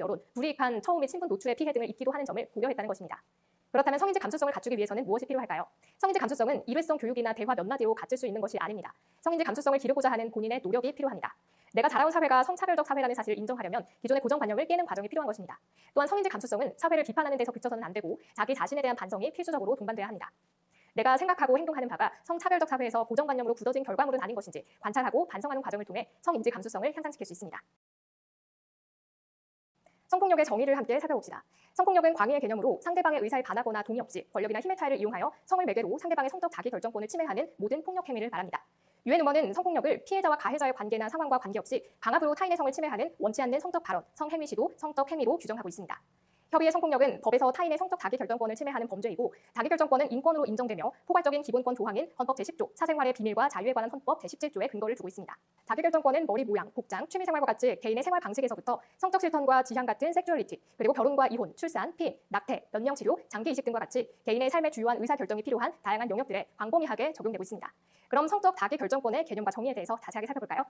여론, 불이익한 처우 및 신분 노출의 피해 등을 입기도 하는 점을 고려했다는 것입니다. 그렇다면 성인지 감수성을 갖추기 위해서는 무엇이 필요할까요? 성인지 감수성은 일회성 교육이나 대화 몇 마디로 갖출 수 있는 것이 아닙니다. 성인지 감수성을 기르고자 하는 본인의 노력이 필요합니다. 내가 자라온 사회가 성차별적 사회라는 사실을 인정하려면 기존의 고정관념을 깨는 과정이 필요한 것입니다. 또한 성인지 감수성은 사회를 비판하는 데서 그쳐서는 안 되고 자기 자신에 대한 반성이 필수적으로 동반돼야 합니다. 내가 생각하고 행동하는 바가 성차별적 사회에서 고정관념으로 굳어진 결과물은 아닌 것인지 관찰하고 반성하는 과정을 통해 성인지 감수성을 향상시킬 수 있습니다. 성폭력의 정의를 함께 살펴봅시다. 성폭력은 광의의 개념으로 상대방의 의사에 반하거나 동의 없이 권력이나 힘의 차이를 이용하여 성을 매개로 상대방의 성적 자기결정권을 침해하는 모든 폭력 행위를 말합니다. 유엔 의원은 성폭력을 피해자와 가해자의 관계나 상황과 관계없이 강압으로 타인의 성을 침해하는 원치 않는 성적 발언, 성행위 시도, 성적 행위로 규정하고 있습니다. 협의의 성폭력은 법에서 타인의 성적 자기결정권을 침해하는 범죄이고 자기결정권은 인권으로 인정되며 포괄적인 기본권 조항인 헌법 제10조 사생활의 비밀과 자유에 관한 헌법 제17조에 근거를 두고 있습니다. 자기결정권은 머리 모양, 복장, 취미생활과 같이 개인의 생활 방식에서부터 성적 실현과 지향 같은 섹슈얼리티, 그리고 결혼과 이혼, 출산, 피임, 낙태, 연령치료, 장기이식 등과 같이 개인의 삶에 주요한 의사결정이 필요한 다양한 영역들에 광범위하게 적용되고 있습니다. 그럼 성적 자기결정권의 개념과 정의에 대해서 자세하게 살펴볼까요?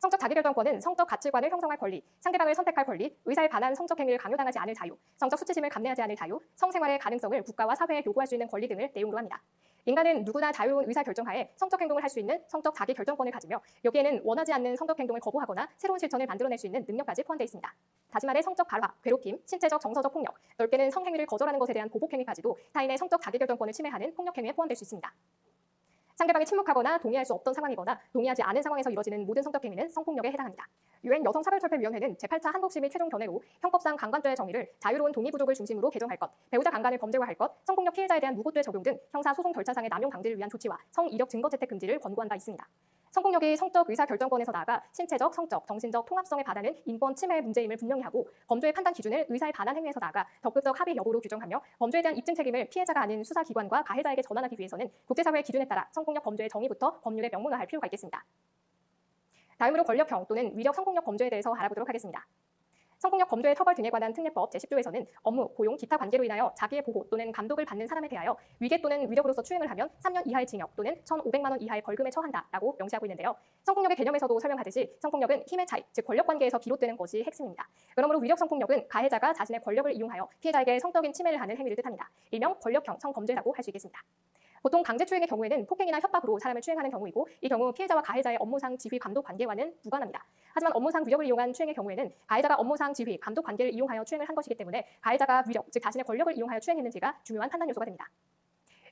성적 자기결정권은 성적 가치관을 형성할 권리, 상대방을 선택할 권리, 의사에 반한 성적 행위를 강요당하지 않을 자유, 성적 수치심을 감내하지 않을 자유, 성생활의 가능성을 국가와 사회에 요구할 수 있는 권리 등을 내용으로 합니다. 인간은 누구나 자유로운 의사결정하에 성적 행동을 할 수 있는 성적 자기결정권을 가지며 여기에는 원하지 않는 성적 행동을 거부하거나 새로운 실천을 만들어낼 수 있는 능력까지 포함되어 있습니다. 다시 말해 성적 발화, 괴롭힘, 신체적, 정서적 폭력, 넓게는 성행위를 거절하는 것에 대한 보복행위까지도 타인의 성적 자기결정권을 침해하는 폭력행위에 포함될 수 있습니다. 상대방이 침묵하거나 동의할 수 없던 상황이거나 동의하지 않은 상황에서 이뤄지는 모든 성적 행위는 성폭력에 해당합니다. 유엔 여성차별철폐위원회는 제8차 한국심의 최종 견해로 형법상 강간죄의 정의를 자유로운 동의 부족을 중심으로 개정할 것, 배우자 강간을 범죄화할 것, 성폭력 피해자에 대한 무고죄 적용 등 형사소송 절차상의 남용 방지를 위한 조치와 성이력 증거 채택 금지를 권고한 바 있습니다. 성폭력이 성적 의사결정권에서 나아가 신체적, 성적, 정신적 통합성에 반하는 인권 침해의 문제임을 분명히 하고 범죄의 판단 기준을 의사에 반한 행위에서 나아가 적극적 합의 여부로 규정하며 범죄에 대한 입증 책임을 피해자가 아닌 수사기관과 가해자에게 전환하기 위해서는 국제사회의 기준에 따라 성폭력 범죄의 정의부터 법률에 명문화할 필요가 있겠습니다. 다음으로 권력형 또는 위력 성폭력 범죄에 대해서 알아보도록 하겠습니다. 성폭력 범죄의 처벌 등에 관한 특례법 제10조에서는 업무, 고용, 기타 관계로 인하여 자기의 보호 또는 감독을 받는 사람에 대하여 위계 또는 위력으로서 추행을 하면 3년 이하의 징역 또는 1,500만 원 이하의 벌금에 처한다라고 명시하고 있는데요. 성폭력의 개념에서도 설명하듯이 성폭력은 힘의 차이, 즉 권력관계에서 비롯되는 것이 핵심입니다. 그러므로 위력 성폭력은 가해자가 자신의 권력을 이용하여 피해자에게 성적인 침해를 하는 행위를 뜻합니다. 일명 권력형 성범죄라고 할 수 있겠습니다. 보통 강제추행의 경우에는 폭행이나 협박으로 사람을 추행하는 경우이고 이 경우 피해자와 가해자의 업무상 지휘 감독 관계와는 무관합니다. 하지만 업무상 위력을 이용한 추행의 경우에는 가해자가 업무상 지휘 감독 관계를 이용하여 추행을 한 것이기 때문에 가해자가 위력, 즉 자신의 권력을 이용하여 추행했는지가 중요한 판단 요소가 됩니다.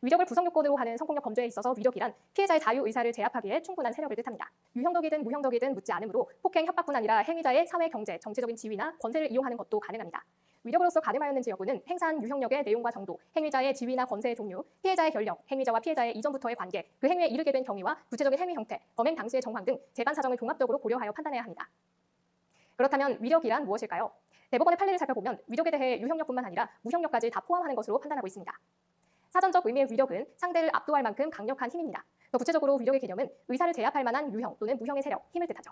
위력을 구성 요건으로 하는 성폭력 범죄에 있어서 위력이란 피해자의 자유 의사를 제압하기에 충분한 세력을 뜻합니다. 유형적이든 무형적이든 묻지 않으므로 폭행, 협박뿐 아니라 행위자의 사회, 경제, 정치적인 지위나 권세를 이용하는 것도 가능합니다. 위력으로서 가늠하였는지 여부는 행사한 유형력의 내용과 정도, 행위자의 지위나 권세의 종류, 피해자의 연령, 행위자와 피해자의 이전부터의 관계, 그 행위에 이르게 된 경위와 구체적인 행위 형태, 범행 당시의 정황 등 재반 사정을 종합적으로 고려하여 판단해야 합니다. 그렇다면 위력이란 무엇일까요? 대법원의 판례를 살펴보면 위력에 대해 유형력뿐만 아니라 무형력까지 다 포함하는 것으로 판단하고 있습니다. 사전적 의미의 위력은 상대를 압도할 만큼 강력한 힘입니다. 더 구체적으로 위력의 개념은 의사를 제압할 만한 유형 또는 무형의 세력, 힘을 뜻하죠.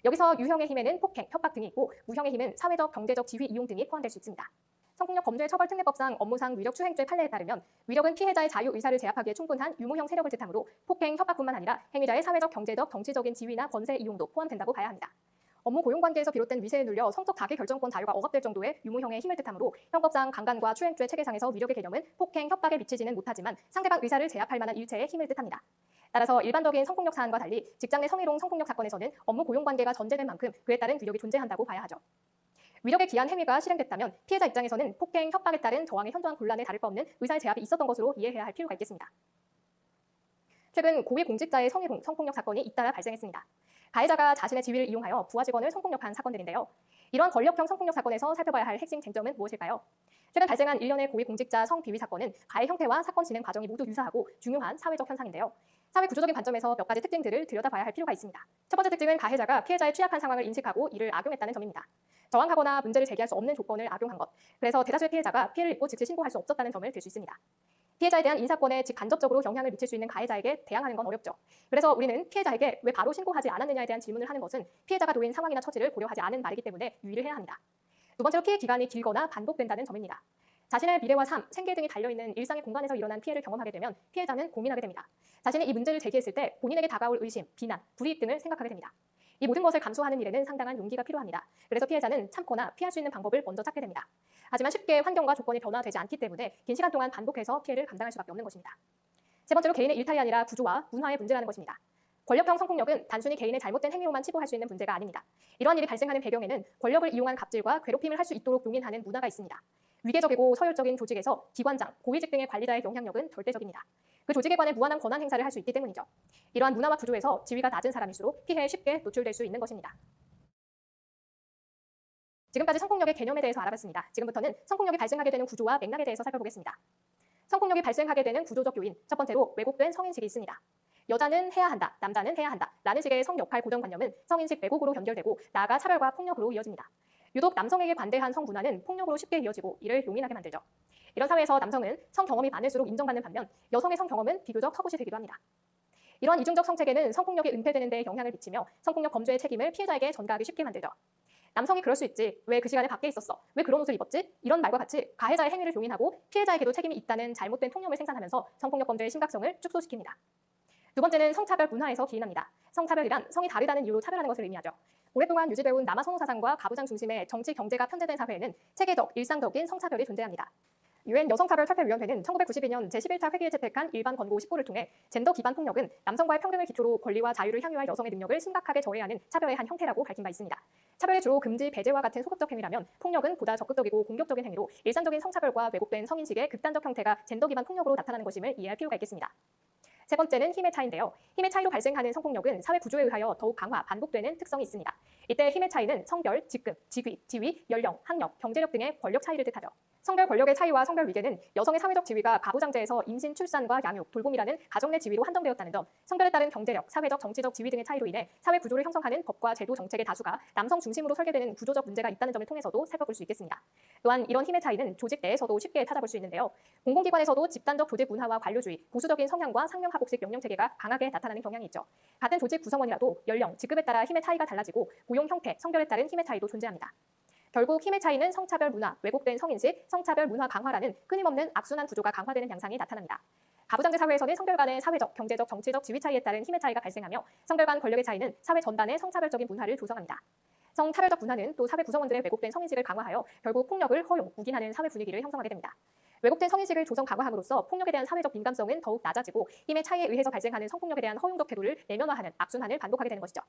여기서 유형의 힘에는 폭행, 협박 등이 있고 무형의 힘은 사회적, 경제적 지위 이용 등이 포함될 수 있습니다. 성폭력 범죄 처벌 특례법상 업무상 위력 추행죄 판례에 따르면 위력은 피해자의 자유 의사를 제압하기에 충분한 유무형 세력을 뜻하므로 폭행, 협박뿐만 아니라 행위자의 사회적, 경제적, 정치적인 지위나 권세 이용도 포함된다고 봐야 합니다. 업무 고용 관계에서 비롯된 위세에 눌려 성적 자기결정권 자유가 억압될 정도의 유무형의 힘을 뜻하므로 형법상 강간과 추행죄 체계상에서 위력의 개념은 폭행, 협박에 미치지는 못하지만 상대방 의사를 제압할 만한 일체의 힘을 뜻합니다. 따라서 일반적인 성폭력 사안과 달리 직장 내 성희롱 성폭력 사건에서는 업무 고용 관계가 전제된 만큼 그에 따른 위력이 존재한다고 봐야 하죠. 위력에 기한 행위가 실행됐다면 피해자 입장에서는 폭행, 협박에 따른 저항의 현저한 곤란에 다를 바 없는 의사의 제압이 있었던 것으로 이해해야 할 필요가 있겠습니다. 최근 고위공직자의 성희롱, 성폭력 사건이 잇따라 발생했습니다. 가해자가 자신의 지위를 이용하여 부하 직원을 성폭력한 사건들인데요. 이러한 권력형 성폭력 사건에서 살펴봐야 할 핵심 쟁점은 무엇일까요? 최근 발생한 일련의 고위공직자 성비위 사건은 가해 형태와 사건 진행 과정이 모두 유사하고 중요한 사회적 현상인데요. 사회 구조적인 관점에서 몇 가지 특징들을 들여다봐야 할 필요가 있습니다. 첫 번째 특징은 가해자가 피해자의 취약한 상황을 인식하고 이를 악용했다는 점입니다. 저항하거나 문제를 제기할 수 없는 조건을 악용한 것, 그래서 대다수의 피해자가 피해를 입고 즉시 신고할 수 없었다는 점을 들 수 있습니다. 피해자에 대한 인사권에 직간접적으로 영향을 미칠 수 있는 가해자에게 대항하는 건 어렵죠. 그래서 우리는 피해자에게 왜 바로 신고하지 않았느냐에 대한 질문을 하는 것은 피해자가 놓인 상황이나 처지를 고려하지 않은 말이기 때문에 유의를 해야 합니다. 두 번째로 피해 기간이 길거나 반복된다는 점입니다. 자신의 미래와 삶, 생계 등이 달려있는 일상의 공간에서 일어난 피해를 경험하게 되면 피해자는 고민하게 됩니다. 자신이 이 문제를 제기했을 때 본인에게 다가올 의심, 비난, 불이익 등을 생각하게 됩니다. 이 모든 것을 감수하는 일에는 상당한 용기가 필요합니다. 그래서 피해자는 참거나 피할 수 있는 방법을 먼저 찾게 됩니다. 하지만 쉽게 환경과 조건이 변화되지 않기 때문에 긴 시간 동안 반복해서 피해를 감당할 수밖에 없는 것입니다. 세 번째로 개인의 일탈이 아니라 구조와 문화의 문제라는 것입니다. 권력형 성폭력은 단순히 개인의 잘못된 행위로만 치부할 수 있는 문제가 아닙니다. 이러한 일이 발생하는 배경에는 권력을 이용한 갑질과 괴롭힘을 할 수 있도록 용인하는 문화가 있습니다. 위계적이고 서열적인 조직에서 기관장, 고위직 등의 관리자의 영향력은 절대적입니다. 그 조직에 관해 무한한 권한 행사를 할 수 있기 때문이죠. 이러한 문화와 구조에서 지위가 낮은 사람일수록 피해에 쉽게 노출될 수 있는 것입니다. 지금까지 성폭력의 개념에 대해서 알아봤습니다. 지금부터는 성폭력이 발생하게 되는 구조와 맥락에 대해서 살펴보겠습니다. 성폭력이 발생하게 되는 구조적 요인, 첫 번째로 왜곡된 성인식이 있습니다. 여자는 해야 한다, 남자는 해야 한다 라는 식의 성역할 고정관념은 성인식 왜곡으로 연결되고 나아가 차별과 폭력으로 이어집니다. 유독 남성에게 관대한 성문화는 폭력으로 쉽게 이어지고 이를 용인하게 만들죠. 이런 사회에서 남성은 성경험이 많을수록 인정받는 반면 여성의 성경험은 비교적 턱없이 되기도 합니다. 이러한 이중적 성체계는 성폭력이 은폐되는 데 영향을 미치며 성폭력 범죄의 책임을 피해자에게 전가하기 쉽게 만들죠. 남성이 그럴 수 있지, 왜 그 시간에 밖에 있었어, 왜 그런 옷을 입었지, 이런 말과 같이 가해자의 행위를 용인하고 피해자에게도 책임이 있다는 잘못된 통념을 생산하면서 성폭력 범죄의 심각성을 축소시킵니다. 두 번째는 성차별 문화에서 기인합니다. 성차별이란 성이 다르다는 이유로 차별하는 것을 의미하죠. 오랫동안 유지되어온 남아 선호 사상과 가부장 중심의 정치, 경제가 편제된 사회에는 체계적, 일상적인 성차별이 존재합니다. 유엔 여성차별탈퇴위원회는 1992년 제11차 회기에 채택한 일반 권고 10호를 통해 젠더 기반 폭력은 남성과의 평등을 기초로 권리와 자유를 향유할 여성의 능력을 심각하게 저해하는 차별의 한 형태라고 밝힌 바 있습니다. 차별이 주로 금지, 배제와 같은 소극적 행위라면 폭력은 보다 적극적이고 공격적인 행위로 일상적인 성차별과 왜곡된 성인식의 극단적 형태가 젠더 기반 폭력으로 나타나는 것임을 이해할 필요가 있겠습니다. 세 번째는 힘의 차이인데요. 힘의 차이로 발생하는 성폭력은 사회 구조에 의하여 더욱 강화, 반복되는 특성이 있습니다. 이때 힘의 차이는 성별, 직급, 직위, 지위, 연령, 학력, 경제력 등의 권력 차이를 뜻하죠. 성별 권력의 차이와 성별 위계는 여성의 사회적 지위가 가부장제에서 임신, 출산과 양육, 돌봄이라는 가정 내 지위로 한정되었다는 점, 성별에 따른 경제력, 사회적, 정치적 지위 등의 차이로 인해 사회 구조를 형성하는 법과 제도, 정책의 다수가 남성 중심으로 설계되는 구조적 문제가 있다는 점을 통해서도 살펴볼 수 있겠습니다. 또한 이런 힘의 차이는 조직 내에서도 쉽게 찾아볼 수 있는데요. 공공기관에서도 집단적 조직 문화와 관료주의, 보수적인 성향과 상명하복식 명령체계가 강하게 나타나는 경향이 있죠. 같은 조직 구성원이라도 연령, 직급에 따라 힘의 차이가 달라지고 고용 형태, 성별에 따른 힘의 차이도 존재합니다. 결국 힘의 차이는 성차별 문화, 왜곡된 성인식, 성차별 문화 강화라는 끊임없는 악순환 구조가 강화되는 양상이 나타납니다. 가부장제 사회에서는 성별 간의 사회적, 경제적, 정치적 지위 차이에 따른 힘의 차이가 발생하며 성별 간 권력의 차이는 사회 전반의 성차별적인 문화를 조성합니다. 성차별적 문화는 또 사회 구성원들의 왜곡된 성인식을 강화하여 결국 폭력을 허용, 묵인하는 사회 분위기를 형성하게 됩니다. 왜곡된 성인식을 조성 강화함으로써 폭력에 대한 사회적 민감성은 더욱 낮아지고 힘의 차이에 의해서 발생하는 성폭력에 대한 허용적 태도를 내면화하는 악순환을 반복하게 되는 것이죠.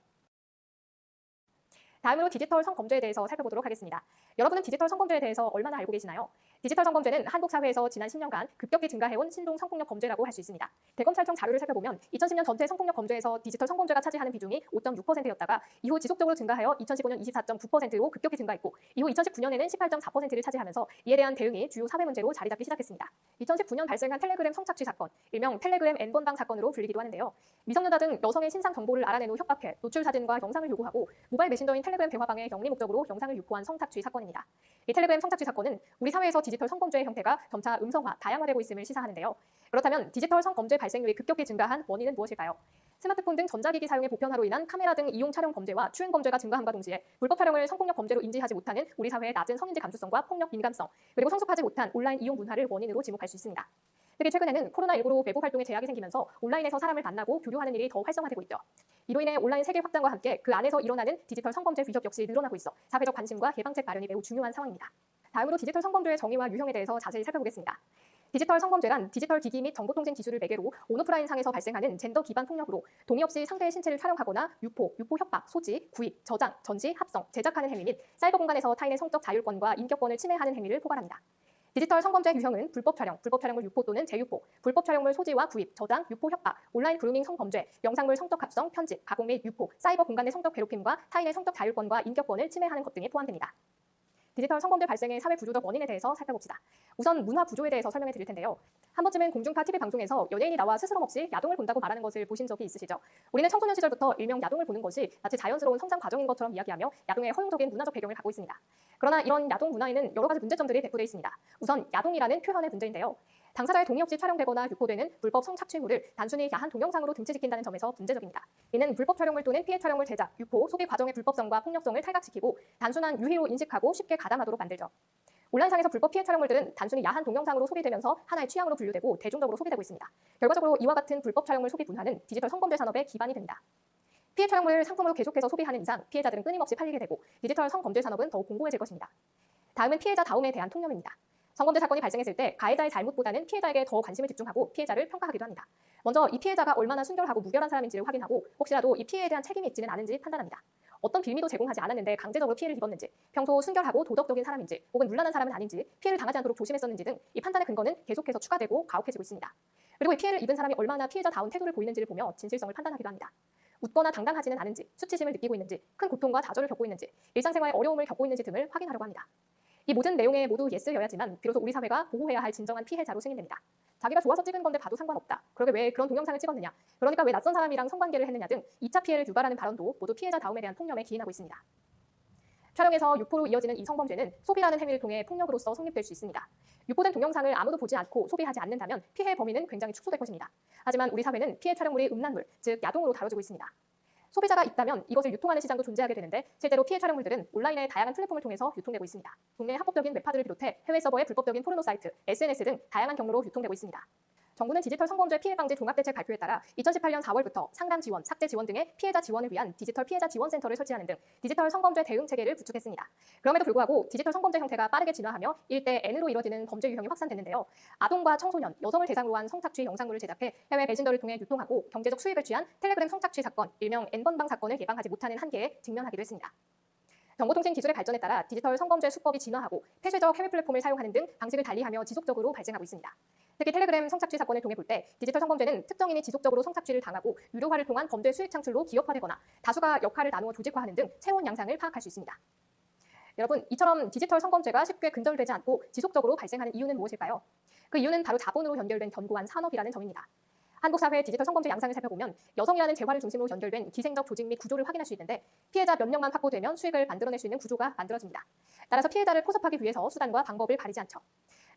다음으로 디지털 성범죄에 대해서 살펴보도록 하겠습니다. 여러분은 디지털 성범죄에 대해서 얼마나 알고 계시나요? 디지털 성범죄는 한국 사회에서 지난 10년간 급격히 증가해온 신종 성폭력 범죄라고 할 수 있습니다. 대검찰청 자료를 살펴보면 2010년 전체 성폭력 범죄에서 디지털 성범죄가 차지하는 비중이 5.6%였다가 이후 지속적으로 증가하여 2015년 24.9%로 급격히 증가했고 이후 2019년에는 18.4%를 차지하면서 이에 대한 대응이 주요 사회 문제로 자리 잡기 시작했습니다. 2019년 발생한 텔레그램 성착취 사건, 일명 텔레그램 N번방 사건으로 불리기도 하는데요. 미성년자 등 여성의 신상 정보를 알아낸 후 협박해 노출 사진과 영상을 요구하고 모바일 메신저인 텔레그램 대화방에 영리 목적으로 영상을 유포한 성착취 사건입니다. 이 텔레그램 성착취 사건은 우리 사회에서 디지털 성범죄의 형태가 점차 음성화, 다양화되고 있음을 시사하는데요. 그렇다면 디지털 성범죄 발생률이 급격히 증가한 원인은 무엇일까요? 스마트폰 등 전자기기 사용의 보편화로 인한 카메라 등 이용 촬영 범죄와 추행 범죄가 증가함과 동시에 불법 촬영을 성폭력 범죄로 인지하지 못하는 우리 사회의 낮은 성인지 감수성과 폭력 민감성, 그리고 성숙하지 못한 온라인 이용 문화를 원인으로 지목할 수 있습니다. 특히 최근에는 코로나19로 외부 활동에 제약이 생기면서 온라인에서 사람을 만나고 교류하는 일이 더 활성화되고 있죠. 이로 인해 온라인 세계 확장과 함께 그 안에서 일어나는 디지털 성범죄 위협 역시 늘어나고 있어 사회적 관심과 예방책 마련이 매우 중요한 상황입니다. 다음으로 디지털 성범죄의 정의와 유형에 대해서 자세히 살펴보겠습니다. 디지털 성범죄란 디지털 기기 및 정보통신 기술을 매개로 온오프라인 상에서 발생하는 젠더 기반 폭력으로 동의 없이 상대의 신체를 촬영하거나 유포 협박, 소지, 구입, 저장, 전시, 합성, 제작하는 행위 및 사이버 공간에서 타인의 성적 자율권과 인격권을 침해하는 행위를 포괄합니다. 디지털 성범죄 유형은 불법 촬영물 유포 또는 재유포, 불법 촬영물 소지와 구입, 저장, 유포 협박, 온라인 그루밍 성범죄, 영상물 성적 합성, 편집, 가공 및 유포, 사이버 공간의 성적 괴롭힘과 타인의 성적 자율권과 인격권을 침해하는 것 등에 포함됩니다. 디지털 성범죄 발생의 사회 구조적 원인에 대해서 살펴봅시다. 우선 문화 구조에 대해서 설명해 드릴 텐데요. 한 번쯤은 공중파 TV 방송에서 연예인이 나와 스스럼 없이 야동을 본다고 말하는 것을 보신 적이 있으시죠? 우리는 청소년 시절부터 일명 야동을 보는 것이 마치 자연스러운 성장 과정인 것처럼 이야기하며 야동의 허용적인 문화적 배경을 갖고 있습니다. 그러나 이런 야동 문화에는 여러 가지 문제점들이 배포되어 있습니다. 우선 야동이라는 표현의 문제인데요. 당사자의 동의 없이 촬영되거나 유포되는 불법 성착취물을 단순히 야한 동영상으로 등치시킨다는 점에서 문제적입니다. 이는 불법 촬영물 또는 피해 촬영물 제작, 유포, 소비 과정의 불법성과 폭력성을 탈각시키고 단순한 유해로 인식하고 쉽게 가담하도록 만들죠. 온라인상에서 불법 피해 촬영물들은 단순히 야한 동영상으로 소비되면서 하나의 취향으로 분류되고 대중적으로 소비되고 있습니다. 결과적으로 이와 같은 불법 촬영물 소비 문화는 디지털 성범죄 산업의 기반이 됩니다. 피해 촬영물을 상품으로 계속해서 소비하는 이상 피해자들은 끊임없이 팔리게 되고 디지털 성범죄 산업은 더욱 공고해질 것입니다. 다음은 피해자다움에 대한 통념입니다. 성범죄 사건이 발생했을 때 가해자의 잘못보다는 피해자에게 더 관심을 집중하고 피해자를 평가하기도 합니다. 먼저 이 피해자가 얼마나 순결하고 무결한 사람인지를 확인하고 혹시라도 이 피해에 대한 책임이 있지는 않은지 판단합니다. 어떤 빌미도 제공하지 않았는데 강제적으로 피해를 입었는지, 평소 순결하고 도덕적인 사람인지, 혹은 문란한 사람은 아닌지, 피해를 당하지 않도록 조심했었는지 등 이 판단의 근거는 계속해서 추가되고 가혹해지고 있습니다. 그리고 이 피해를 입은 사람이 얼마나 피해자다운 태도를 보이는지를 보며 진실성을 판단하기도 합니다. 웃거나 당당하지는 않은지, 수치심을 느끼고 있는지, 큰 고통과 좌절을 겪고 있는지, 일상생활에 어려움을 겪고 있는지 등을 확인하려고 합니다. 이 모든 내용에 모두 예스여야지만 비로소 우리 사회가 보호해야 할 진정한 피해자로 승인됩니다. 자기가 좋아서 찍은 건데 봐도 상관없다. 그러게 왜 그런 동영상을 찍었느냐. 그러니까 왜 낯선 사람이랑 성관계를 했느냐 등 2차 피해를 유발하는 발언도 모두 피해자다움에 대한 통념에 기인하고 있습니다. 촬영에서 유포로 이어지는 이 성범죄는 소비라는 행위를 통해 폭력으로서 성립될 수 있습니다. 유포된 동영상을 아무도 보지 않고 소비하지 않는다면 피해 범위는 굉장히 축소될 것입니다. 하지만 우리 사회는 피해 촬영물이 음란물, 즉 야동으로 다뤄지고 있습니다. 소비자가 있다면 이것을 유통하는 시장도 존재하게 되는데 실제로 피해 촬영물들은 온라인의 다양한 플랫폼을 통해서 유통되고 있습니다. 국내 합법적인 웹하드를 비롯해 해외 서버의 불법적인 포르노 사이트, SNS 등 다양한 경로로 유통되고 있습니다. 정부는 디지털 성범죄 피해 방지 종합대책 발표에 따라 2018년 4월부터 상담 지원, 삭제 지원 등의 피해자 지원을 위한 디지털 피해자 지원센터를 설치하는 등 디지털 성범죄 대응 체계를 구축했습니다. 그럼에도 불구하고 디지털 성범죄 형태가 빠르게 진화하며 일대 N으로 이뤄지는 범죄 유형이 확산됐는데요. 아동과 청소년, 여성을 대상으로 한 성착취 영상물을 제작해 해외 배신더를 통해 유통하고 경제적 수익을 취한 텔레그램 성착취 사건, 일명 N번방 사건을 예방하지 못하는 한계에 직면하기도 했습니다. 정보통신 기술의 발전에 따라 디지털 성범죄 수법이 진화하고 폐쇄적 해외 플랫폼을 사용하는 등 방식을 달리하며 지속적으로 발생하고 있습니다. 특히 텔레그램 성착취 사건을 통해 볼 때 디지털 성범죄는 특정인이 지속적으로 성착취를 당하고 유료화를 통한 범죄 수익 창출로 기업화되거나 다수가 역할을 나누어 조직화하는 등 새로운 양상을 파악할 수 있습니다. 여러분, 이처럼 디지털 성범죄가 쉽게 근절되지 않고 지속적으로 발생하는 이유는 무엇일까요? 그 이유는 바로 자본으로 연결된 견고한 산업이라는 점입니다. 한국 사회 디지털 성범죄 양상을 살펴보면 여성이라는 재화를 중심으로 연결된 기생적 조직 및 구조를 확인할 수 있는데 피해자 몇 명만 확보되면 수익을 만들어낼 수 있는 구조가 만들어집니다. 따라서 피해자를 포섭하기 위해서 수단과 방법을 가리지 않죠.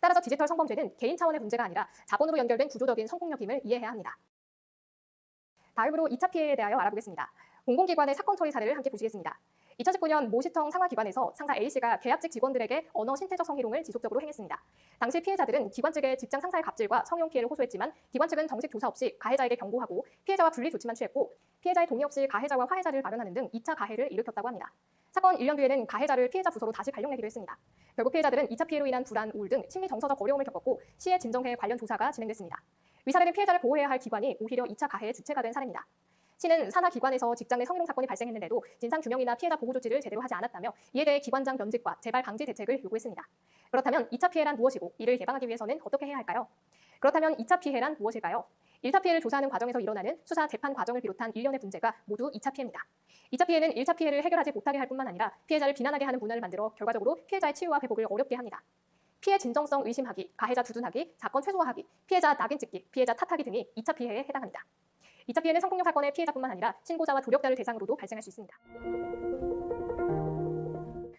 따라서 디지털 성범죄는 개인 차원의 문제가 아니라 자본으로 연결된 구조적인 성폭력임을 이해해야 합니다. 다음으로 2차 피해에 대하여 알아보겠습니다. 공공기관의 사건 처리 사례를 함께 보시겠습니다. 2019년 모 시청 상하기관에서 상사 A씨가 계약직 직원들에게 언어 신체적 성희롱을 지속적으로 행했습니다. 당시 피해자들은 기관 측에 직장 상사의 갑질과 성희롱 피해를 호소했지만 기관 측은 정식 조사 없이 가해자에게 경고하고 피해자와 분리 조치만 취했고 피해자의 동의 없이 가해자와 화해자를 마련하는 등 2차 가해를 일으켰다고 합니다. 사건 1년 뒤에는 가해자를 피해자 부서로 다시 발령내기도 했습니다. 결국 피해자들은 2차 피해로 인한 불안, 우울 등 심리 정서적 어려움을 겪었고 시에 진정해 관련 조사가 진행됐습니다. 위사례는 피해자를 보호해야 할 기관이 오히려 2차 가해의 주체가 된 사례입니다. 시는 산하 기관에서 직장 내 성희롱 사건이 발생했는데도 진상 규명이나 피해자 보호 조치를 제대로 하지 않았다며 이에 대해 기관장 면직과 재발 방지 대책을 요구했습니다. 그렇다면 2차 피해란 무엇이고 이를 예방하기 위해서는 어떻게 해야 할까요? 그렇다면 2차 피해란 무엇일까요? 1차 피해를 조사하는 과정에서 일어나는 수사 재판 과정을 비롯한 일련의 문제가 모두 2차 피해입니다. 2차 피해는 1차 피해를 해결하지 못하게 할 뿐만 아니라 피해자를 비난하게 하는 문화를 만들어 결과적으로 피해자의 치유와 회복을 어렵게 합니다. 피해 진정성 의심하기, 가해자 두둔하기, 사건 최소화하기, 피해자 낙인 찍기, 피해자 탓하기 등이 2차 피해에 해당합니다. 2차 피해는 성폭력 사건의 피해자뿐만 아니라 신고자와 조력자를 대상으로도 발생할 수 있습니다.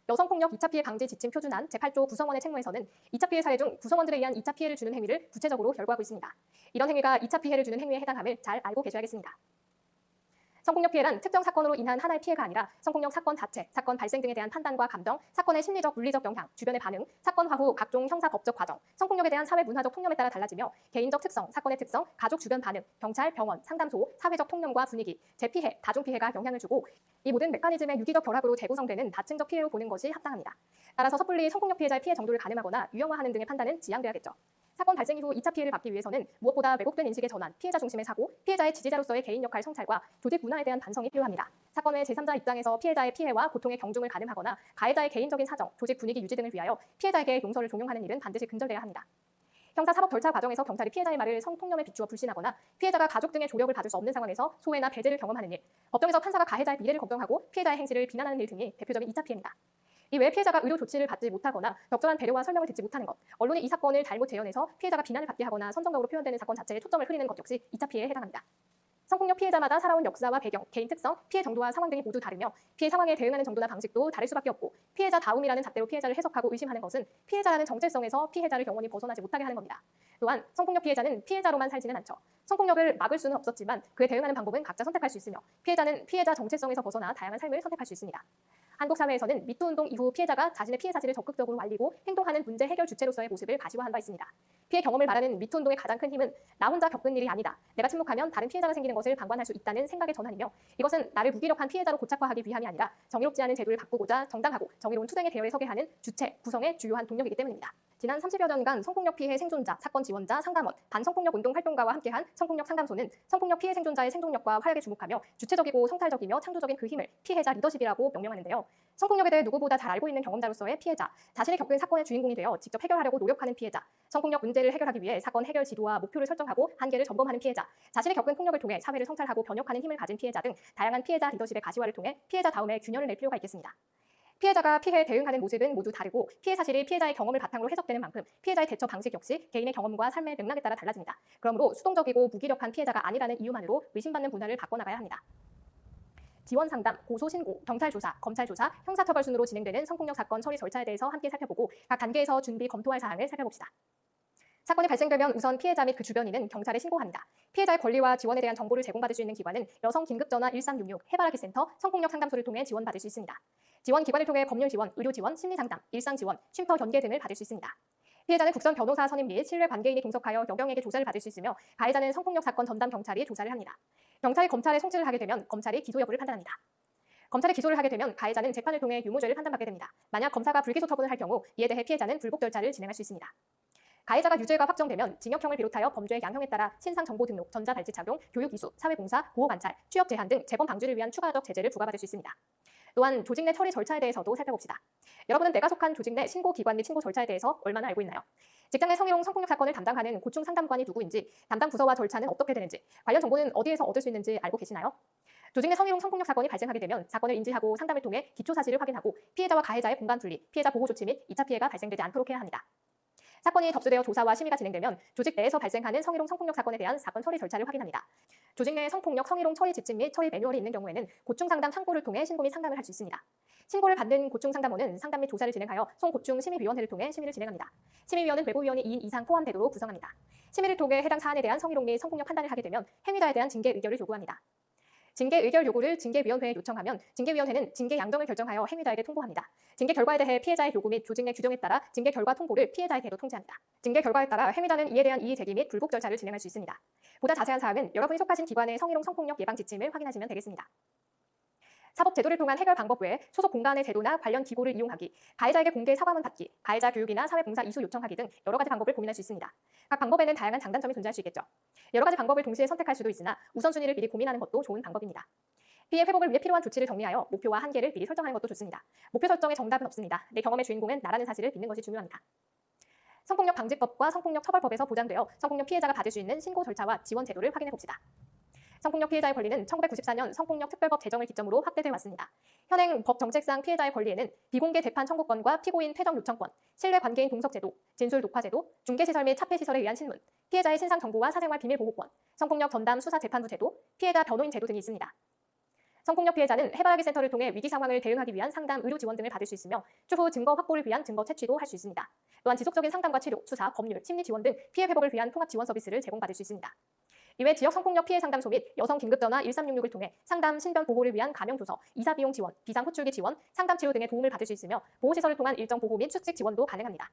여성폭력 2차 피해 방지 지침 표준안 제8조 구성원의 책무에서는 2차 피해 사례 중 구성원들에 의한 2차 피해를 주는 행위를 구체적으로 결부하고 있습니다. 이런 행위가 2차 피해를 주는 행위에 해당함을 잘 알고 계셔야겠습니다. 성폭력 피해란 특정 사건으로 인한 하나의 피해가 아니라 성폭력 사건 자체, 사건 발생 등에 대한 판단과 감정, 사건의 심리적, 물리적 영향, 주변의 반응, 사건화 후 각종 형사 법적 과정, 성폭력에 대한 사회 문화적 통념에 따라 달라지며 개인적 특성, 사건의 특성, 가족 주변 반응, 경찰, 병원, 상담소, 사회적 통념과 분위기, 재피해, 다중피해가 영향을 주고 이 모든 메커니즘의 유기적 결합으로 재구성되는 다층적 피해로 보는 것이 합당합니다. 따라서 섣불리 성폭력 피해자의 피해 정도를 가늠하거나 유형화하는 등의 판단은 지양돼야겠죠. 사건 발생 이후 2차 피해를 막기 위해서는 무엇보다 왜곡된 인식의 전환, 피해자 중심의 사고, 피해자의 지지자로서의 개인 역할 성찰과 조직 문화에 대한 반성이 필요합니다. 사건 외 제3자 입장에서 피해자의 피해와 고통의 경중을 가늠하거나 가해자의 개인적인 사정, 조직 분위기 유지 등을 위하여 피해자에게 용서를 종용하는 일은 반드시 근절돼야 합니다. 형사 사법 절차 과정에서 경찰이 피해자의 말을 성폭력에 비추어 불신하거나 피해자가 가족 등의 조력을 받을 수 없는 상황에서 소외나 배제를 경험하는 일, 법정에서 판사가 가해자의 미래를 걱정하고 피해자의 행실을 비난하는 일 등이 대표적인 2차 피해입니다. 이외에 피해자가 의료 조치를 받지 못하거나 적절한 배려와 설명을 듣지 못하는 것, 언론이 이 사건을 잘못 재현해서 피해자가 비난을 받게 하거나 선정적으로 표현되는 사건 자체에 초점을 흐리는 것 역시 2차 피해에 해당합니다. 성폭력 피해자마다 살아온 역사와 배경, 개인 특성, 피해 정도와 상황 등이 모두 다르며 피해 상황에 대응하는 정도나 방식도 다를 수밖에 없고 피해자다움이라는 잣대로 피해자를 해석하고 의심하는 것은 피해자라는 정체성에서 피해자를 영원히 벗어나지 못하게 하는 겁니다. 또한 성폭력 피해자는 피해자로만 살지는 않죠. 성폭력을 막을 수는 없었지만 그에 대응하는 방법은 각자 선택할 수 있으며 피해자는 피해자 정체성에서 벗어나 다양한 삶을 선택할 수 있습니다. 한국 사회에서는 미투 운동 이후 피해자가 자신의 피해 사실을 적극적으로 알리고 행동하는 문제 해결 주체로서의 모습을 가시화한 바 있습니다. 피해 경험을 말하는 미투 운동의 가장 큰 힘은 나 혼자 겪은 일이 아니다. 내가 침묵하면 다른 피해자가 생기는 것을 방관할 수 있다는 생각의 전환이며, 이것은 나를 무기력한 피해자로 고착화하기 위함이 아니라 정의롭지 않은 제도를 바꾸고자 정당하고 정의로운 투쟁의 대열에 서게 하는 주체, 구성의 주요한 동력이기 때문입니다. 지난 30여 년간 성폭력 피해 생존자, 사건 지원자, 상담원, 반성폭력 운동 활동가와 함께한 성폭력 상담소는 성폭력 피해 생존자의 생존력과 활약에 주목하며 주체적이고 성탈적이며 창조적인 그 힘을 피해자 리더십이라고 명명하는데요. 성폭력에 대해 누구보다 잘 알고 있는 경험자로서의 피해자, 자신이 겪은 사건의 주인공이 되어 직접 해결하려고 노력하는 피해자, 성폭력 문제를 해결하기 위해 사건 해결 지도와 목표를 설정하고 한계를 점검하는 피해자, 자신이 겪은 폭력을 통해 사회를 성찰하고 변혁하는 힘을 가진 피해자 등 다양한 피해자 리더십의 가시화를 통해 피해자다움의 균열을 낼 필요가 있겠습니다. 피해자가 피해에 대응하는 모습은 모두 다르고 피해 사실이 피해자의 경험을 바탕으로 해석되는 만큼 피해자의 대처 방식 역시 개인의 경험과 삶의 맥락에 따라 달라집니다. 그러므로 수동적이고 무기력한 피해자가 아니라는 이유만으로 의심받는 문화를 바꿔나가야 합니다. 지원 상담, 고소 신고, 경찰 조사, 검찰 조사, 형사처벌 순으로 진행되는 성폭력 사건 처리 절차에 대해서 함께 살펴보고 각 단계에서 준비 검토할 사항을 살펴봅시다. 사건이 발생되면 우선 피해자 및 그 주변인은 경찰에 신고합니다. 피해자의 권리와 지원에 대한 정보를 제공받을 수 있는 기관은 여성 긴급전화 1366, 해바라기 센터, 성폭력 상담소를 통해 지원받을 수 있습니다. 지원 기관을 통해 법률 지원, 의료 지원, 심리 상담, 일상 지원, 쉼터 연계 등을 받을 수 있습니다. 피해자는 국선 변호사 선임 및 신뢰 관계인이 동석하여 여경에게 조사를 받을 수 있으며, 가해자는 성폭력 사건 전담 경찰이 조사를 합니다. 경찰이 검찰에 송치를 하게 되면 검찰이 기소 여부를 판단합니다. 검찰이 기소를 하게 되면 가해자는 재판을 통해 유무죄를 판단받게 됩니다. 만약 검사가 불기소 처분을 할 경우 이에 대해 피해자는 불복 절차를 진행할 수 있습니다. 가해자가 유죄가 확정되면 징역형을 비롯하여 범죄의 양형에 따라 신상정보 등록, 전자발찌 착용, 교육 이수, 사회봉사, 보호관찰, 취업 제한 등 재범 방지를 위한 추가적 제재를 부과받을 수 있습니다. 또한 조직 내 처리 절차에 대해서도 살펴봅시다. 여러분은 내가 속한 조직 내 신고 기관 및 신고 절차에 대해서 얼마나 알고 있나요? 직장 내 성희롱 성폭력 사건을 담당하는 고충 상담관이 누구인지, 담당 부서와 절차는 어떻게 되는지, 관련 정보는 어디에서 얻을 수 있는지 알고 계시나요? 조직 내 성희롱 성폭력 사건이 발생하게 되면 사건을 인지하고 상담을 통해 기초 사실을 확인하고 피해자와 가해자의 공간 분리, 피해자 보호 조치 및 2차 피해가 발생되지 않도록 해야 합니다. 사건이 접수되어 조사와 심의가 진행되면 조직 내에서 발생하는 성희롱 성폭력 사건에 대한 사건 처리 절차를 확인합니다. 조직 내 성폭력 성희롱 처리 지침 및 처리 매뉴얼이 있는 경우에는 고충상담 창구를 통해 신고 및 상담을 할 수 있습니다. 신고를 받는 고충상담원은 상담 및 조사를 진행하여 송고충심의위원회를 통해 심의를 진행합니다. 심의위원은 외부위원이 2인 이상 포함되도록 구성합니다. 심의를 통해 해당 사안에 대한 성희롱 및 성폭력 판단을 하게 되면 행위자에 대한 징계 의결을 요구합니다. 징계 의결 요구를 징계위원회에 요청하면 징계위원회는 징계 양정을 결정하여 행위자에게 통보합니다. 징계 결과에 대해 피해자의 요구 및 조직 내 규정에 따라 징계 결과 통보를 피해자에게도 통지합니다. 징계 결과에 따라 행위자는 이에 대한 이의 제기 및 불복 절차를 진행할 수 있습니다. 보다 자세한 사항은 여러분이 속하신 기관의 성희롱 성폭력 예방 지침을 확인하시면 되겠습니다. 사법제도를 통한 해결 방법 외에 소속 공간의 제도나 관련 기구를 이용하기, 가해자에게 공개 사과문 받기, 가해자 교육이나 사회봉사 이수 요청하기 등 여러 가지 방법을 고민할 수 있습니다. 각 방법에는 다양한 장단점이 존재할 수 있겠죠. 여러 가지 방법을 동시에 선택할 수도 있으나 우선순위를 미리 고민하는 것도 좋은 방법입니다. 피해 회복을 위해 필요한 조치를 정리하여 목표와 한계를 미리 설정하는 것도 좋습니다. 목표 설정에 정답은 없습니다. 내 경험의 주인공은 나라는 사실을 믿는 것이 중요합니다. 성폭력 방지법과 성폭력 처벌법에서 보장되어 성폭력 피해자가 받을 수 있는 신고 절차와 지원 제도를 확인해 봅시다. 성폭력 피해자의 권리는 1994년 성폭력 특별법 제정을 기점으로 확대되어 왔습니다. 현행 법 정책상 피해자의 권리에는 비공개 재판 청구권과 피고인 퇴정 요청권, 신뢰 관계인 동석 제도, 진술 녹화 제도, 중개시설 및 차폐 시설에 의한 신문, 피해자의 신상 정보와 사생활 비밀 보호권, 성폭력 전담 수사 재판부 제도, 피해자 변호인 제도 등이 있습니다. 성폭력 피해자는 해바라기 센터를 통해 위기 상황을 대응하기 위한 상담, 의료 지원 등을 받을 수 있으며 추후 증거 확보를 위한 증거 채취도 할 수 있습니다. 또한 지속적인 상담과 치료, 수사, 법률, 심리 지원 등 피해 회복을 위한 통합 지원 서비스를 제공받을 수 있습니다. 이외 지역 성폭력 피해 상담소 및 여성 긴급전화 1366을 통해 상담, 신변 보호를 위한 가명조서, 이사 비용 지원, 비상 호출기 지원, 상담 치료 등의 도움을 받을 수 있으며 보호시설을 통한 일정 보호 및 수직 지원도 가능합니다.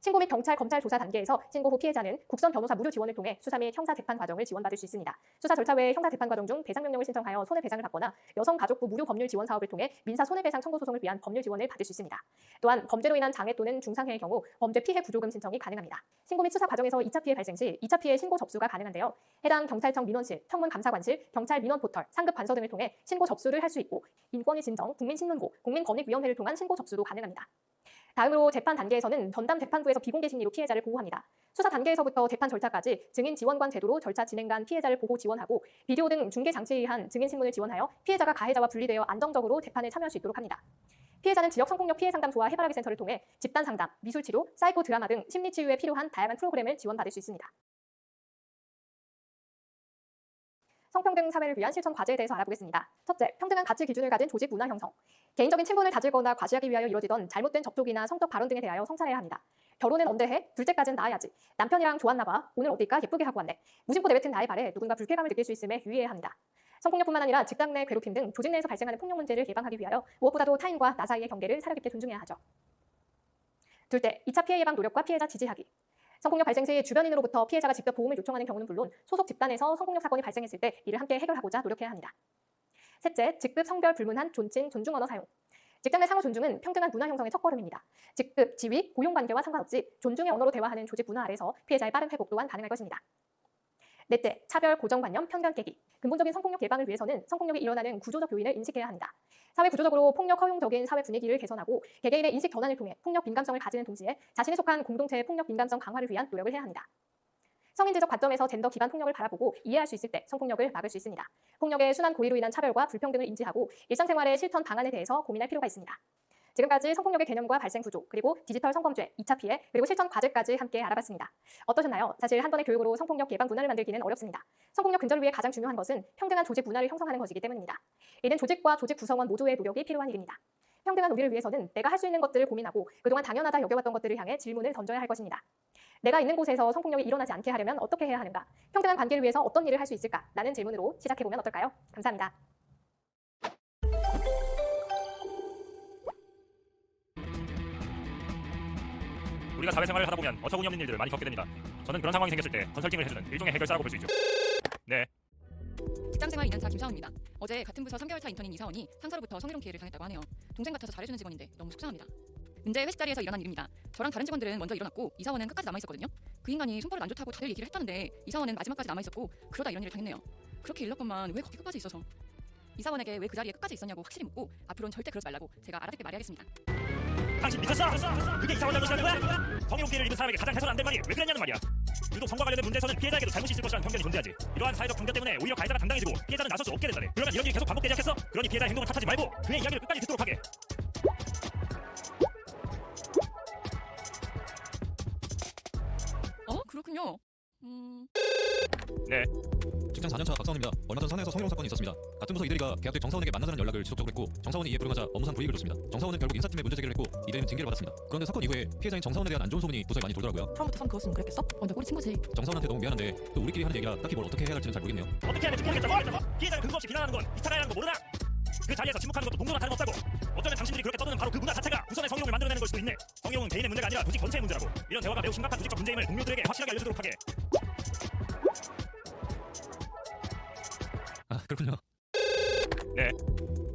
신고 및 경찰, 검찰 조사 단계에서 신고 후 피해자는 국선 변호사 무료 지원을 통해 수사 및 형사 재판 과정을 지원받을 수 있습니다. 수사 절차 외에 형사 재판 과정 중 배상 명령을 신청하여 손해배상을 받거나 여성가족부 무료 법률 지원 사업을 통해 민사 손해배상 청구 소송을 위한 법률 지원을 받을 수 있습니다. 또한 범죄로 인한 장애 또는 중상해의 경우 범죄 피해 구조금 신청이 가능합니다. 신고 및 수사 과정에서 2차 피해 발생 시 2차 피해 신고 접수가 가능한데요. 해당 경찰청 민원실, 청문감사관실, 경찰 민원 포털, 상급 관서 등을 통해 신고 접수를 할 수 있고 인권위 진정, 국민신문고, 국민권익위원회를 통한 신고 접수도 가능합니다. 다음으로 재판 단계에서는 전담 재판부에서 비공개 심리로 피해자를 보호합니다. 수사 단계에서부터 재판 절차까지 증인 지원관 제도로 절차 진행간 피해자를 보호 지원하고 비디오 등 중개 장치에 의한 증인 신문을 지원하여 피해자가 가해자와 분리되어 안정적으로 재판에 참여할 수 있도록 합니다. 피해자는 지역 성폭력 피해 상담소와 해바라기 센터를 통해 집단 상담, 미술 치료, 사이코 드라마 등 심리 치유에 필요한 다양한 프로그램을 지원받을 수 있습니다. 성평등 사회를 위한 실천 과제에 대해서 알아보겠습니다. 첫째, 평등한 가치 기준을 가진 조직 문화 형성. 개인적인 친분을 다질거나 과시하기 위하여 이루어지던 잘못된 접촉이나 성적 발언 등에 대하여 성찰해야 합니다. 결혼은 언제 해? 둘째까지는 낳아야지. 남편이랑 좋았나 봐. 오늘 어딜까? 예쁘게 하고 왔네. 무심코 내뱉은 나의 발에 누군가 불쾌감을 느낄 수 있음에 유의해야 합니다. 성폭력뿐만 아니라 직장 내 괴롭힘 등 조직 내에서 발생하는 폭력 문제를 예방하기 위하여 무엇보다도 타인과 나 사이의 경계를 사려 깊게 존중해야 하죠. 둘째, 2차 피해 예방 노력과 피해자 지지하기. 성폭력 발생 시 주변인으로부터 피해자가 직접 도움을 요청하는 경우는 물론 소속 집단에서 성폭력 사건이 발생했을 때 이를 함께 해결하고자 노력해야 합니다. 셋째, 직급 성별 불문한 존칭, 존중 언어 사용. 직장 내 상호 존중은 평등한 문화 형성의 첫걸음입니다. 직급, 지위, 고용 관계와 상관없이 존중의 언어로 대화하는 조직 문화 아래서 피해자의 빠른 회복 또한 가능할 것입니다. 넷째, 차별, 고정관념, 편견 깨기. 근본적인 성폭력 예방을 위해서는 성폭력이 일어나는 구조적 요인을 인식해야 합니다. 사회 구조적으로 폭력 허용적인 사회 분위기를 개선하고 개개인의 인식 전환을 통해 폭력 민감성을 가지는 동시에 자신이 속한 공동체의 폭력 민감성 강화를 위한 노력을 해야 합니다. 성인지적 관점에서 젠더 기반 폭력을 바라보고 이해할 수 있을 때 성폭력을 막을 수 있습니다. 폭력의 순환 고의로 인한 차별과 불평등을 인지하고 일상생활의 실천 방안에 대해서 고민할 필요가 있습니다. 지금까지 성폭력의 개념과 발생 구조, 그리고 디지털 성범죄, 2차 피해, 그리고 실천 과제까지 함께 알아봤습니다. 어떠셨나요? 사실 한 번의 교육으로 성폭력 예방 문화를 만들기는 어렵습니다. 성폭력 근절을 위해 가장 중요한 것은 평등한 조직 문화를 형성하는 것이기 때문입니다. 이는 조직과 조직 구성원 모두의 노력이 필요한 일입니다. 평등한 우리를 위해서는 내가 할 수 있는 것들을 고민하고 그동안 당연하다 여겨왔던 것들을 향해 질문을 던져야 할 것입니다. 내가 있는 곳에서 성폭력이 일어나지 않게 하려면 어떻게 해야 하는가? 평등한 관계를 위해서 어떤 일을 할 수 있을까? 라는 질문으로 시작해보면 어떨까요? 감사합니다. 우리가 사회생활을 하다 보면 어처구니 없는 일들을 많이 겪게 됩니다. 저는 그런 상황이 생겼을 때 컨설팅을 해주는 일종의 해결사라고 볼 수 있죠. 네. 직장생활 2년차 김사원입니다. 어제 같은 부서 3개월차 인턴인 이사원이 상사로부터 성희롱 피해를 당했다고 하네요. 동생 같아서 잘해주는 직원인데 너무 속상합니다. 문제 회식 자리에서 일어난 일입니다. 저랑 다른 직원들은 먼저 일어났고 이사원은 끝까지 남아있었거든요. 그 인간이 손버릇 안 좋다고 다들 얘기를 했다는데 이사원은 마지막까지 남아있었고 그러다 이런 일을 당했네요. 그렇게 일렀건만 왜 거기 끝까지 있어서. 이사원에게 왜 그 자리에 끝까지 있었냐고 확실히 묻고 앞으로는 절대 그러지 말라고 제가 알아듣게 말해야겠습니다. 당신 미쳤어? 그게 이사원 잘못이라는 거야? 성희롱 피해를 입은 사람에게 가장 해서는 안 될 말이 왜 그랬냐는 말이야. 유독 성과 관련된 문제에서는 피해자에게도 잘못이 있을 것이라는 편견이 존재하지. 이러한 사회적 편견 때문에 오히려 가해자가 당당해지고 피해자는 나설 수 없게 된다네. 그러면 이런 일이 계속 반복되지 않겠어? 그러니 피해자의 행동을 탓하지 말고 그의 이야기를 끝까지 듣도록 하게. 그렇군요. 네. 직장 4년차 박사원입니다. 얼마 전 사내에서 성희롱 사건이 있었습니다. 같은 부서 이대리가 계약직 정사원에게 만나자는 연락을 지속적으로 했고 정사원이 이에 불응하자 업무상 불이익을 줬습니다. 정사원은 결국 인사팀에 문제 제기를 했고 이대리는 징계를 받았습니다. 그런데 사건 이후에 피해자인 정사원에 대한 안 좋은 소문이 부서에 많이 돌더라고요. 처음부터 선 그었으면 그랬겠어? 내 꼬리 친 거지. 정사원한테 너무 미안한데 또 우리끼리 하는 얘기라 딱히 뭘 어떻게 해야 할지는 잘 모르겠네요. 어떻게 해야 될지 모르겠다고? 피해자를 근거 없이 비난하는 건 이타가라는 거 모르나? 그 자리에서 침묵하는 것도 동료나 다름없다고. 어쩌면 당신들이 그렇게 떠드는 바로 그 문화 자체가 우선의 성희롱을 만들어내는 걸 수도 있네. 성희롱은 개인의 문제가 아니라 조직 전체의 문제라고. 이런 대화가 매우 심각한 조직적 문제임을 동료들에게 확실하게 알려주도록 하게. 아 그렇군요. 네.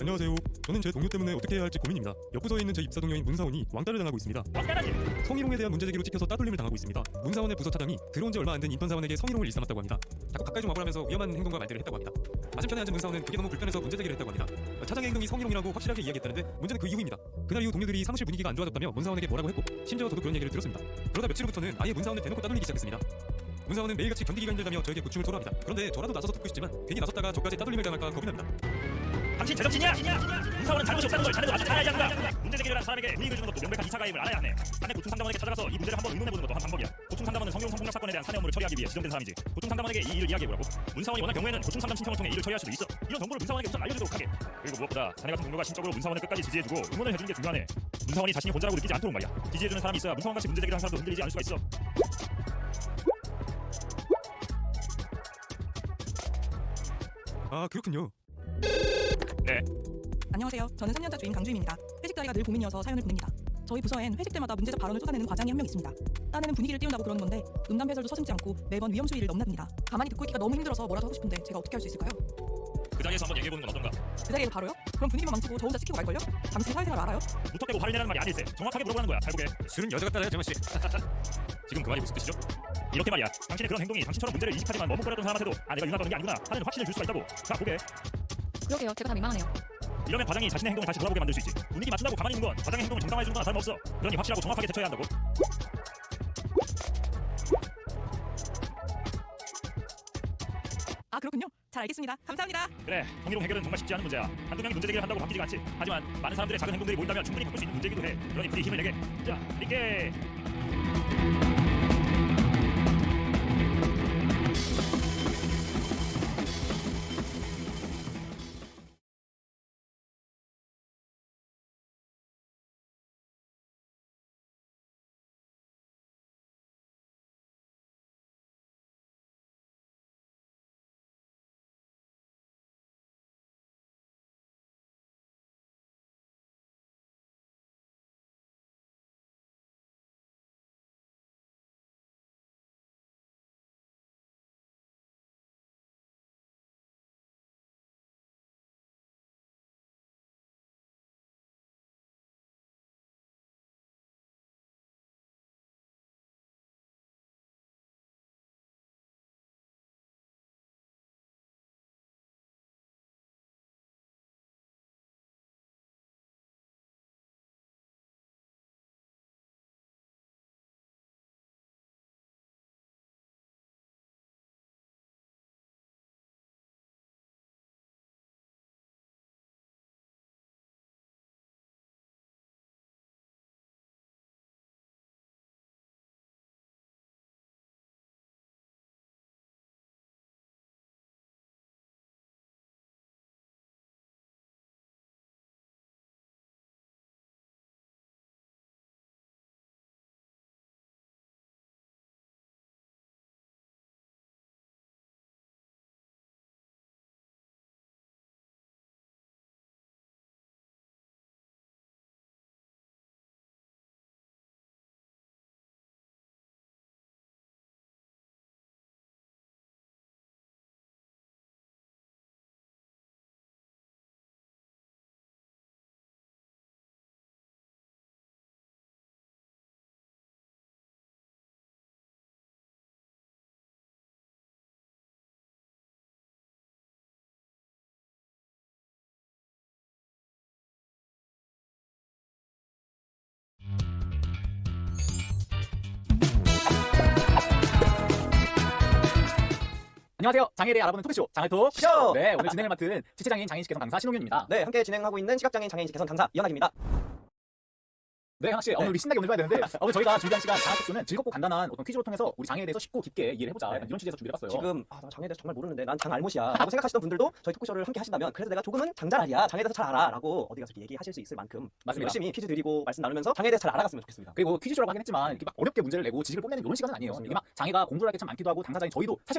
안녕하세요. 저는 제 동료 때문에 어떻게 해야 할지 고민입니다. 옆 부서에 있는 제 입사 동료인 문사원이 왕따를 당하고 있습니다. 왕따라지. 성희롱에 대한 문제 제기로 찍혀서 따돌림을 당하고 있습니다. 문사원의 부서 차장이 들어온 지 얼마 안 된 인턴 사원에게 성희롱을 일삼았다고 합니다. 자꾸 가까이 좀 와보라면서 위험한 행동과 말들을 했다고 합니다. 맞은편에 앉은 문사원은 그게 너무 불편해서 문제 제기를 했다고 합니다. 차장의 행동이 성희롱이라고 확실하게 이야기했다는데 문제는 그 이후입니다. 그날 이후 동료들이 사무실 분위기가 안 좋아졌다며 문사원에게 뭐라고 했고 심지어 저도 그런 얘기를 들었습니다. 그러다 며칠 후부터는 아예 문사원을 대놓고 따돌리기 시작했습니다. 문사원은 매일같이 견디기가 힘들다며 저에게 고충을 토로합니다. 그런데 저라도 나서서 듣고 싶지만 괜히 나섰다가 저까지 따돌림을 당할까 겁이 납니다. 당신 제정신이야? 문사원은 잘못이 없다는 걸 자네도 아주 잘 알지 않는가? 문제 제기를 한 사람에게 불이익을 주는 것도 명백한 이사가임을 알아야 하네. 사내 고충상담원에게 찾아가서 이 문제를 한번 의논해보는 것도 한 방법이야. 고충상담원은 성희롱 성폭력 사건에 대한 사내 업무를 처리하기 위해 지정된 사람이지. 고충상담원에게 이 일을 이야기해보라고. 문사원이 원할 경우에는 고충상담 신청을 통해 일을 처리할 수도 있어. 이런 정보를 문사원에게 우선 알려주도록 하게. 그리고 무엇보다 자네 같은 동료가 심적으로 문사원을 끝까지 지지해주고 응원을 해주는 게 중요하네. 문사원이 자신이 혼자라고 느끼지 않도록 말이야. 지지해주는 사람이 있어야 문사원같이 문제 제기를 한 사람도 흔들리지 않을 수가 있어. 아 그렇군요. 네. 안녕하세요. 저는 3년차 주임 강주임입니다. 회식 자리가 늘 고민이어서 사연을 보냅니다. 저희 부서엔 회식 때마다 문제적 발언을 쏟아내는 과장이 한 명 있습니다. 딴에는 분위기를 띄운다고 그러는 건데 음담 배설도 서슴지 않고 매번 위험 수위를 넘납니다. 가만히 듣고 있기가 너무 힘들어서 뭐라도 하고 싶은데 제가 어떻게 할 수 있을까요? 그 자리에서 한번 얘기해보는 건 어떤가? 그 자리에서 바로요? 그럼 분위기만 망치고 저 혼자 시키고 말걸요? 잠시 사회생활 알아요? 무턱대고 화를 내라는 말이 아닐세. 정확하게 물어보는 거야. 잘 보게. 술은 여자 같다네요 정원씨. 지금 그 말이 무슨 뜻이죠? 이렇게 말이야. 당신의 그런 행동이 당신처럼 문제를 인식하지만 머뭇거렸던 사람한테도 아 내가 유나 떠는 게 아니구나 하는 확신을 줄 수가 있다고. 자 보게. 그러게요. 제가 다 민망하네요. 이러면 과장이 자신의 행동을 다시 돌아보게 만들 수 있지. 분위기 맞춘다고 가만히 있는 건 과장의 행동을 정당화해 주는 거나 다름없어. 그러니 확실하고 정확하게 대처해야 한다고. 아 그렇군요. 잘 알겠습니다. 감사합니다. 그래, 성희롱 해결은 정말 쉽지 않은 문제야. 한두 명이 문제 제기를 한다고 바뀌지가 않지. 하지만 많은 사람들의 작은 행동들이 모인다면 충분히 바꿀 수 있는 문제이기도 해. 그러니 부디 힘을 내게. 자, 이렇게. 안녕하세요. 장애에 대해 알아보는 토크쇼 장애톡 쇼. 네, 오늘 진행을 맡은 지체장애인 장애인식 개선 강사 신홍윤입니다. 네, 함께 진행하고 있는 시각장애인 장애인식 개선 강사 이현학입니다. 네, 현학 씨, 오늘 우리 신나게 오늘 해봐야 되는데 오늘 저희가 준비한 시간 장애톡쇼는 즐겁고 간단한 어떤 퀴즈를 통해서 우리 장애에 대해서 쉽고 깊게 이해를 해보자. 약간 이런 취지에서 준비해봤어요. 지금 나 장애에 대해서 정말 모르는데 난 장알못이야 라고 생각하시던 분들도 저희 토크쇼를 함께 하신다면 그래도 내가 조금은 장잘알이야, 장애에 대해서 잘 알아 라고 어디 가서 얘기하실 수 있을 만큼 맞습니다. 열심히 퀴즈 드리고 말씀 나누면서 장애에 대해서 잘 알아갔으면 좋겠습니다. 그리고 퀴즈쇼라고 하긴 했지만 이렇게 막 어렵게 문제를 내고 지식을 뽐내는 이런 시간은 아니에요. 이게 막 장애가 공부할 게 참 많기도 하고 당사자인 저희도 사실